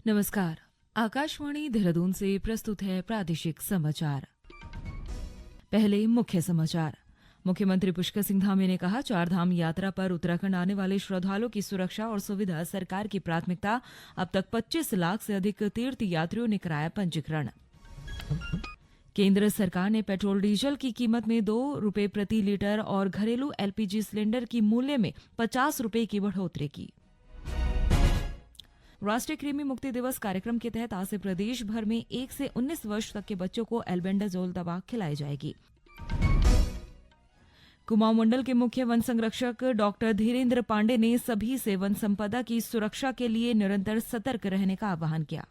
नमस्कार। आकाशवाणी देहरादून से प्रस्तुत है प्रादेशिक समाचार। पहले मुख्य समाचार। मुख्यमंत्री पुष्कर सिंह धामी ने कहा, चारधाम यात्रा पर उत्तराखंड आने वाले श्रद्धालुओं की सुरक्षा और सुविधा सरकार की प्राथमिकता। अब तक 25 लाख से अधिक तीर्थ यात्रियों ने कराया पंजीकरण। केंद्र सरकार ने पेट्रोल डीजल की कीमत में 2 रुपये प्रति लीटर और घरेलू एलपीजी सिलेंडर की मूल्य में 50 रुपये की बढ़ोतरी की। राष्ट्रीय कृमि मुक्ति दिवस कार्यक्रम के तहत आज से प्रदेश भर में 1 से 19 वर्ष तक के बच्चों को एल्बेंडाजोल दवा खिलाई जाएगी। कुमाऊं मंडल के मुख्य वन संरक्षक डॉक्टर धीरेन्द्र पांडे ने सभी से वन संपदा की सुरक्षा के लिए निरंतर सतर्क रहने का आह्वान किया।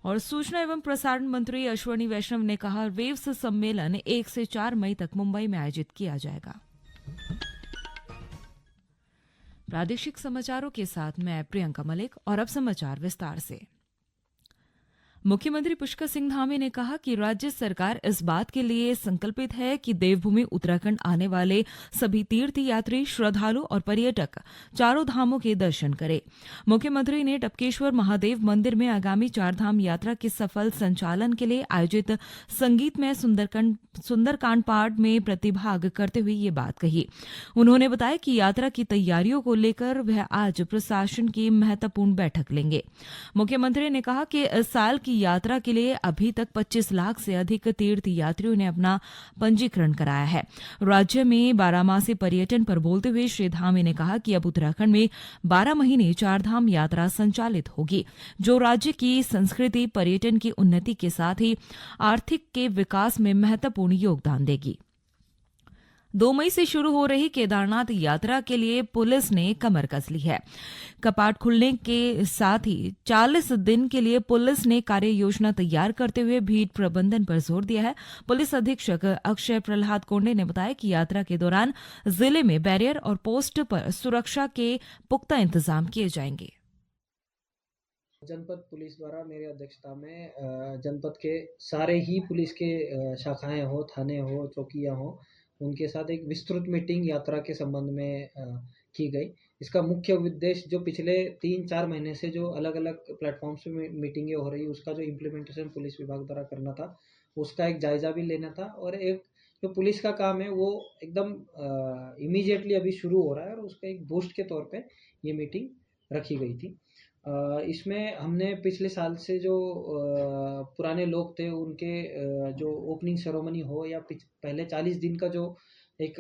और सूचना एवं प्रसारण मंत्री अश्विनी वैष्णव ने कहा, वेव्स सम्मेलन 1 से 4 मई तक मुंबई में आयोजित किया जाएगा। प्रादेशिक समाचारों के साथ मैं प्रियंका मलिक और अब समाचार विस्तार से। मुख्यमंत्री पुष्कर सिंह धामी ने कहा कि राज्य सरकार इस बात के लिए संकल्पित है कि देवभूमि उत्तराखंड आने वाले सभी तीर्थ यात्री, श्रद्धालु और पर्यटक चारों धामों के दर्शन करें। मुख्यमंत्री ने टपकेश्वर महादेव मंदिर में आगामी चारधाम यात्रा के सफल संचालन के लिए आयोजित संगीतमय सुंदरकांड पाठ में प्रतिभाग करते हुए ये बात कही। उन्होंने बताया कि यात्रा की तैयारियों को लेकर वह आज प्रशासन की महत्वपूर्ण बैठक लेंगे। मुख्यमंत्री ने कहा कि इस साल की यात्रा के लिए अभी तक 25 लाख से अधिक तीर्थ यात्रियों ने अपना पंजीकरण कराया है। राज्य में 12 मासी पर्यटन पर बोलते हुए श्री धामी ने कहा कि अब उत्तराखंड में 12 महीने चारधाम यात्रा संचालित होगी, जो राज्य की संस्कृति, पर्यटन की उन्नति के साथ ही आर्थिक के विकास में महत्वपूर्ण योगदान देगी। 2 मई से शुरू हो रही केदारनाथ यात्रा के लिए पुलिस ने कमर कस ली है। कपाट खुलने के साथ ही 40 दिन के लिए पुलिस ने कार्य योजना तैयार करते हुए भीड़ प्रबंधन पर जोर दिया है। पुलिस अधीक्षक अक्षय प्रहलाद कोंडे ने बताया कि यात्रा के दौरान जिले में बैरियर और पोस्ट पर सुरक्षा के पुख्ता इंतजाम किए जाएंगे। जनपद पुलिस द्वारा मेरी अध्यक्षता में जनपद के सारे ही पुलिस के शाखाएं हो, थाने हो, चौकियां हो, उनके साथ एक विस्तृत मीटिंग यात्रा के संबंध में की गई। इसका मुख्य उद्देश्य जो पिछले 3-4 महीने से जो अलग अलग प्लेटफॉर्म्स पे मीटिंगें हो रही, उसका जो इम्प्लीमेंटेशन पुलिस विभाग द्वारा करना था, उसका एक जायजा भी लेना था। और एक जो पुलिस का काम है वो एकदम इमीडिएटली अभी शुरू हो रहा है और उसका एक बूस्ट के तौर पे ये मीटिंग रखी गई थी। इसमें हमने पिछले साल से जो पुराने लोग थे उनके जो ओपनिंग सेरेमनी हो या पहले 40 दिन का जो एक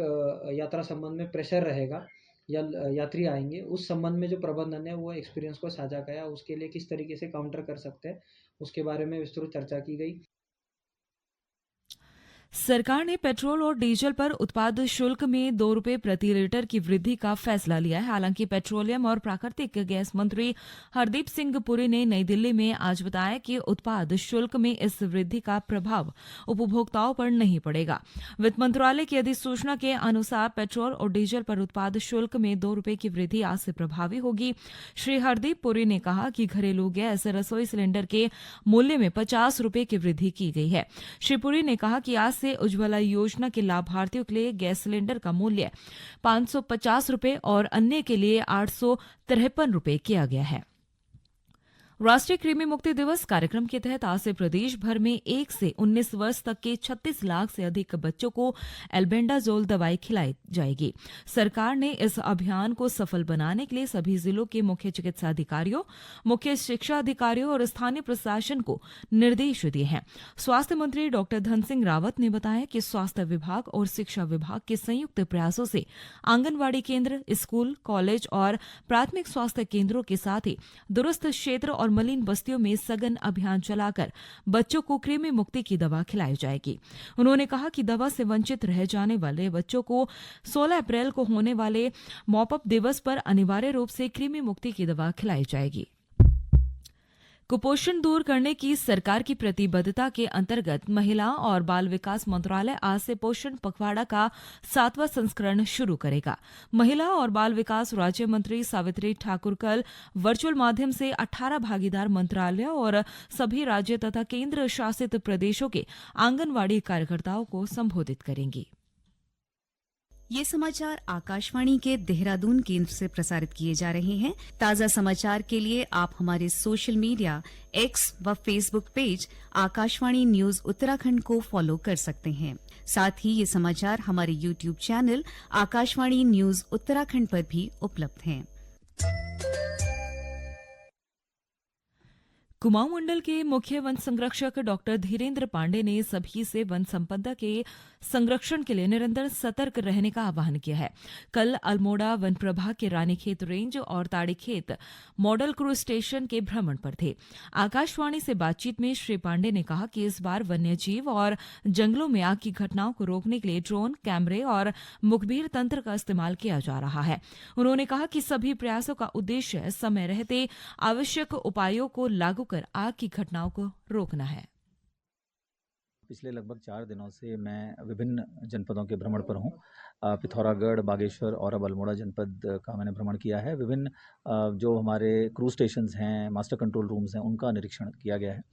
यात्रा संबंध में प्रेशर रहेगा या यात्री आएंगे, उस संबंध में जो प्रबंधन है वो एक्सपीरियंस को साझा किया। उसके लिए किस तरीके से काउंटर कर सकते हैं उसके बारे में विस्तृत चर्चा की गई। सरकार ने पेट्रोल और डीजल पर उत्पाद शुल्क में 2 रुपये प्रति लीटर की वृद्धि का फैसला लिया है। हालांकि पेट्रोलियम और प्राकृतिक गैस मंत्री हरदीप सिंह पुरी ने नई दिल्ली में आज बताया कि उत्पाद शुल्क में इस वृद्धि का प्रभाव उपभोक्ताओं पर नहीं पड़ेगा। वित्त मंत्रालय की अधिसूचना के अनुसार पेट्रोल और डीजल पर उत्पाद शुल्क में 2 रुपये की वृद्धि आज से प्रभावी होगी। श्री हरदीप पुरी ने कहा कि घरेलू गैस रसोई सिलेंडर के मूल्य में 50 रुपये की वृद्धि की गई है। श्री पुरी ने कहा कि आज से उज्ज्वला योजना के लाभार्थियों के लिए गैस सिलेंडर का मूल्य 550 रुपये और अन्य के लिए 853 रुपये किया गया है। राष्ट्रीय कृमि मुक्ति दिवस कार्यक्रम के तहत आज से प्रदेश भर में 1 से 19 वर्ष तक के 36 लाख से अधिक बच्चों को एल्बेंडाजोल दवाई खिलाई जाएगी। सरकार ने इस अभियान को सफल बनाने के लिए सभी जिलों के मुख्य चिकित्सा अधिकारियों, मुख्य शिक्षा अधिकारियों और स्थानीय प्रशासन को निर्देश दिए हैं। स्वास्थ्य मंत्री डॉक्टर धन सिंह रावत ने बताया कि स्वास्थ्य विभाग और शिक्षा विभाग के संयुक्त प्रयासों से आंगनबाड़ी केंद्र, स्कूल, कॉलेज और प्राथमिक स्वास्थ्य केंद्रों के साथ ही दूरस्थ क्षेत्र और मलिन बस्तियों में सघन अभियान चलाकर बच्चों को कृमि मुक्ति की दवा खिलाई जाएगी। उन्होंने कहा कि दवा से वंचित रह जाने वाले बच्चों को 16 अप्रैल को होने वाले मॉपअप दिवस पर अनिवार्य रूप से कृमि मुक्ति की दवा खिलाई जाएगी। कुपोषण दूर करने की सरकार की प्रतिबद्धता के अंतर्गत महिला और बाल विकास मंत्रालय आज से पोषण पखवाड़ा का 7वां संस्करण शुरू करेगा। महिला और बाल विकास राज्य मंत्री सावित्री ठाकुर कल वर्चुअल माध्यम से 18 भागीदार मंत्रालयों और सभी राज्य तथा केंद्र शासित प्रदेशों के आंगनवाड़ी कार्यकर्ताओं को संबोधित करेंगी। ये समाचार आकाशवाणी के देहरादून केंद्र से प्रसारित किए जा रहे हैं। ताज़ा समाचार के लिए आप हमारे सोशल मीडिया एक्स व Facebook page Akashvani news Uttarakhand को फॉलो कर सकते हैं। साथ ही ये समाचार हमारे YouTube channel Akashvani news Uttarakhand पर भी उपलब्ध हैं। कुमाऊं मंडल के मुख्य वन संरक्षक डॉक्टर धीरेन्द्र पांडे ने सभी से वन संपदा के संरक्षण के लिए निरंतर सतर्क रहने का आह्वान किया है। कल अल्मोड़ा वन प्रभाग के रानीखेत रेंज और ताड़ीखेत मॉडल क्रूज स्टेशन के भ्रमण पर थे। आकाशवाणी से बातचीत में श्री पांडे ने कहा कि इस बार वन्य जीव और जंगलों में आग की घटनाओं को रोकने के लिए ड्रोन, कैमरे और मुखबिर तंत्र का इस्तेमाल किया जा रहा है। उन्होंने कहा कि सभी प्रयासों का उद्देश्य समय रहते आवश्यक उपायों को लागू कर आग की घटनाओं को रोकना है। पिछले लगभग 4 दिनों से मैं विभिन्न जनपदों के भ्रमण पर हूँ। पिथौरागढ़, बागेश्वर और अब अल्मोड़ा जनपद का मैंने भ्रमण किया है। विभिन्न जो हमारे क्रूज स्टेशंस हैं, मास्टर कंट्रोल रूम्स हैं, उनका निरीक्षण किया गया है।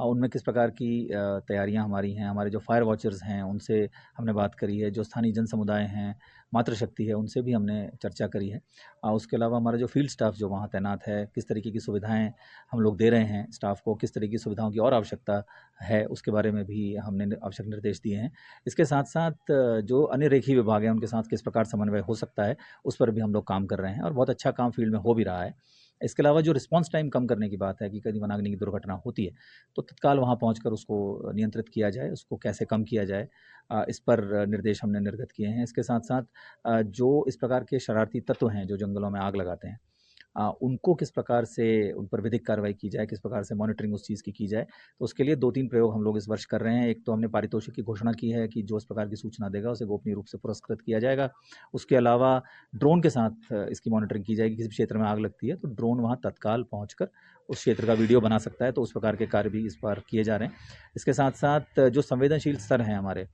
उनमें किस प्रकार की तैयारियां हमारी हैं, हमारे जो फायर वॉचर्स हैं उनसे हमने बात करी है, जो स्थानीय जन समुदाय हैं, मातृशक्ति है, उनसे भी हमने चर्चा करी है। उसके अलावा हमारा जो फील्ड स्टाफ जो वहाँ तैनात है, किस तरीके की सुविधाएं हम लोग दे रहे हैं स्टाफ को, किस तरीके की सुविधाओं की और आवश्यकता है, उसके बारे में भी हमने आवश्यक निर्देश दिए हैं। इसके साथ साथ जो अन्य रेखीय विभाग हैं उनके साथ किस प्रकार समन्वय हो सकता है, उस पर भी हम लोग काम कर रहे हैं और बहुत अच्छा काम फील्ड में हो भी रहा है। इसके अलावा जो रिस्पांस टाइम कम करने की बात है कि कभी वनाग्नि की दुर्घटना होती है तो तत्काल वहाँ पहुंचकर उसको नियंत्रित किया जाए, उसको कैसे कम किया जाए, इस पर निर्देश हमने निर्गत किए हैं। इसके साथ साथ जो इस प्रकार के शरारती तत्व हैं जो जंगलों में आग लगाते हैं, उनको किस प्रकार से उन पर विधिक कार्रवाई की जाए, किस प्रकार से मॉनिटरिंग उस चीज़ की जाए, तो उसके लिए 2-3 प्रयोग हम लोग इस वर्ष कर रहे हैं। एक तो हमने पारितोषिक की घोषणा की है कि जो इस प्रकार की सूचना देगा उसे गोपनीय रूप से पुरस्कृत किया जाएगा। उसके अलावा ड्रोन के साथ इसकी मॉनिटरिंग की जाएगी। किसी क्षेत्र में आग लगती है तो ड्रोन वहाँ तत्काल पहुँचकर उस क्षेत्र का वीडियो बना सकता है, तो उस प्रकार के कार्य भी इस बार किए जा रहे हैं। इसके साथ साथ जो संवेदनशील स्तर हैं हमारे,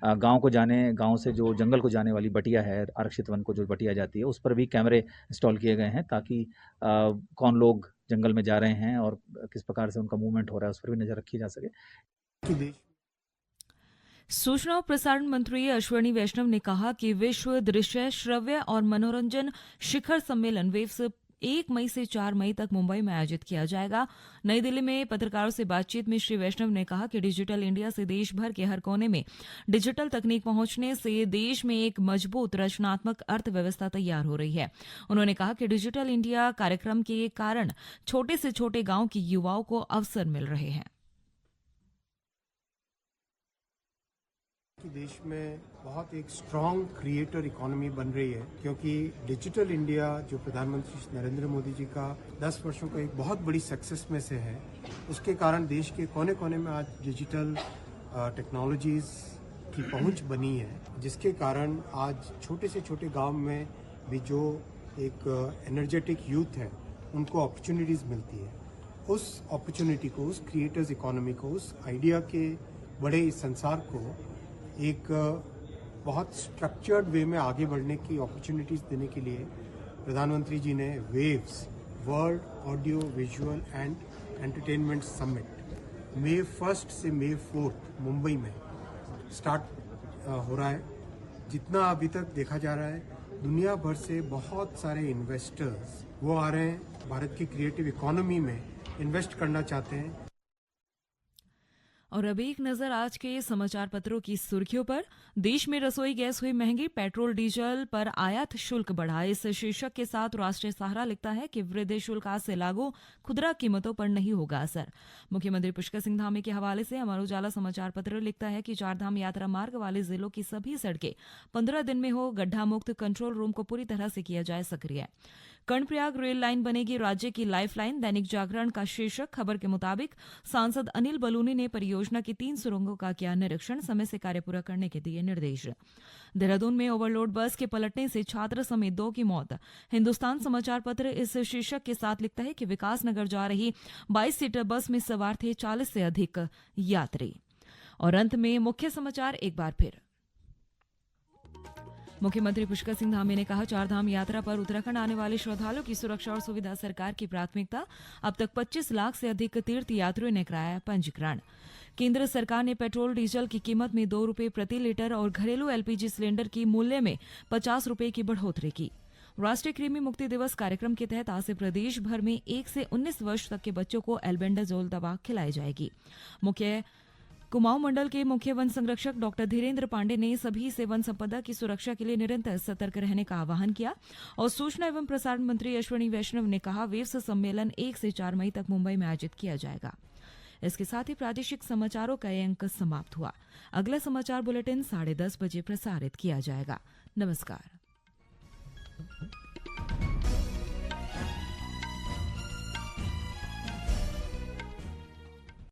गांव से जो जंगल को जाने वाली बटिया है, आरक्षित वन को जो बटिया जाती है, उस पर भी कैमरे इंस्टॉल किए गए हैं ताकि कौन लोग जंगल में जा रहे हैं और किस प्रकार से उनका मूवमेंट हो रहा है उस पर भी नजर रखी जा सके। सूचना और प्रसारण मंत्री अश्विनी वैष्णव ने कहा कि विश्व दृश्य, श्रव्य और मनोरंजन शिखर सम्मेलन वेव्स 1 मई से 4 मई तक मुंबई में आयोजित किया जाएगा। नई दिल्ली में पत्रकारों से बातचीत में श्री वैष्णव ने कहा कि डिजिटल इंडिया से देश भर के हर कोने में डिजिटल तकनीक पहुंचने से देश में एक मजबूत रचनात्मक अर्थव्यवस्था तैयार हो रही है। उन्होंने कहा कि डिजिटल इंडिया कार्यक्रम के कारण छोटे से छोटे गांव के युवाओं को अवसर मिल रहे हैं। कि देश में बहुत एक स्ट्रांग क्रिएटर इकोनॉमी बन रही है, क्योंकि डिजिटल इंडिया जो प्रधानमंत्री नरेंद्र मोदी जी का 10 वर्षों का एक बहुत बड़ी सक्सेस में से है, उसके कारण देश के कोने कोने में आज डिजिटल टेक्नोलॉजीज की पहुंच बनी है, जिसके कारण आज छोटे से छोटे गांव में भी जो एक एनर्जेटिक यूथ है उनको अपॉर्चुनिटीज़ मिलती है। उस अपॉर्चुनिटी को, उस क्रिएटर्स इकोनॉमी को, उस आइडिया के बड़े इस संसार को एक बहुत स्ट्रक्चर्ड वे में आगे बढ़ने की अपॉर्चुनिटीज़ देने के लिए प्रधानमंत्री जी ने waves, world audio visual and entertainment summit मई 1 से मई 4 मुंबई में स्टार्ट हो रहा है। जितना अभी तक देखा जा रहा है, दुनिया भर से बहुत सारे इन्वेस्टर्स वो आ रहे हैं, भारत की क्रिएटिव इकोनॉमी में इन्वेस्ट करना चाहते हैं। और अब एक नजर आज के समाचार पत्रों की सुर्खियों पर। देश में रसोई गैस हुई महंगी, पेट्रोल डीजल पर आयात शुल्क बढ़ा। इस शीर्षक के साथ राष्ट्रीय सहारा लिखता है कि वृद्धि शुल्क आज से लागू, खुदरा कीमतों पर नहीं होगा असर। मुख्यमंत्री पुष्कर सिंह धामी के हवाले से अमर उजाला समाचार पत्र लिखता है कि चारधाम यात्रा मार्ग वाले जिलों की सभी सड़कें 15 दिन में हो गड्ढा मुक्त, कंट्रोल रूम को पूरी तरह से किया जाए सक्रिय। कर्णप्रयाग रेल लाइन बनेगी राज्य की लाइफलाइन, दैनिक जागरण का शीर्षक। खबर के मुताबिक सांसद अनिल बलूनी ने परियोजना की 3 सुरंगों का किया निरीक्षण, समय से कार्य पूरा करने के दिए निर्देश। देहरादून में ओवरलोड बस के पलटने से छात्र समेत 2 की मौत। हिंदुस्तान समाचार पत्र इस शीर्षक के साथ लिखता है कि विकासनगर जा रही 22 सीटर बस में सवार थे 40 से अधिक यात्री। और अंत में मुख्य समाचार एक बार फिर। मुख्यमंत्री पुष्कर सिंह धामी ने कहा, चारधाम यात्रा पर उत्तराखंड आने वाले श्रद्धालुओं की सुरक्षा और सुविधा सरकार की प्राथमिकता। अब तक 25 लाख से अधिक तीर्थ यात्रियों ने कराया पंजीकरण। केंद्र सरकार ने पेट्रोल डीजल की कीमत में 2 रुपये प्रति लीटर और घरेलू एलपीजी सिलेंडर की मूल्य में 50 रुपये की बढ़ोतरी की। राष्ट्रीय कृमि मुक्ति दिवस कार्यक्रम के तहत आज से प्रदेश भर में 1 से 19 वर्ष तक के बच्चों को एल्बेंडाजोल दवा खिलाई जाएगी। कुमाऊं मंडल के मुख्य वन संरक्षक डॉक्टर धीरेन्द्र पांडे ने सभी से वन संपदा की सुरक्षा के लिए निरंतर सतर्क रहने का आह्वान किया और सूचना एवं प्रसारण मंत्री अश्विनी वैष्णव ने कहा वेव्स सम्मेलन 1 से 4 मई तक मुंबई में आयोजित किया जाएगा। इसके साथ ही प्रादेशिक समाचारों का ये अंक समाप्त हुआ। अगला समाचार बुलेटिन 10:30 बजे प्रसारित किया जाएगा। नमस्कार।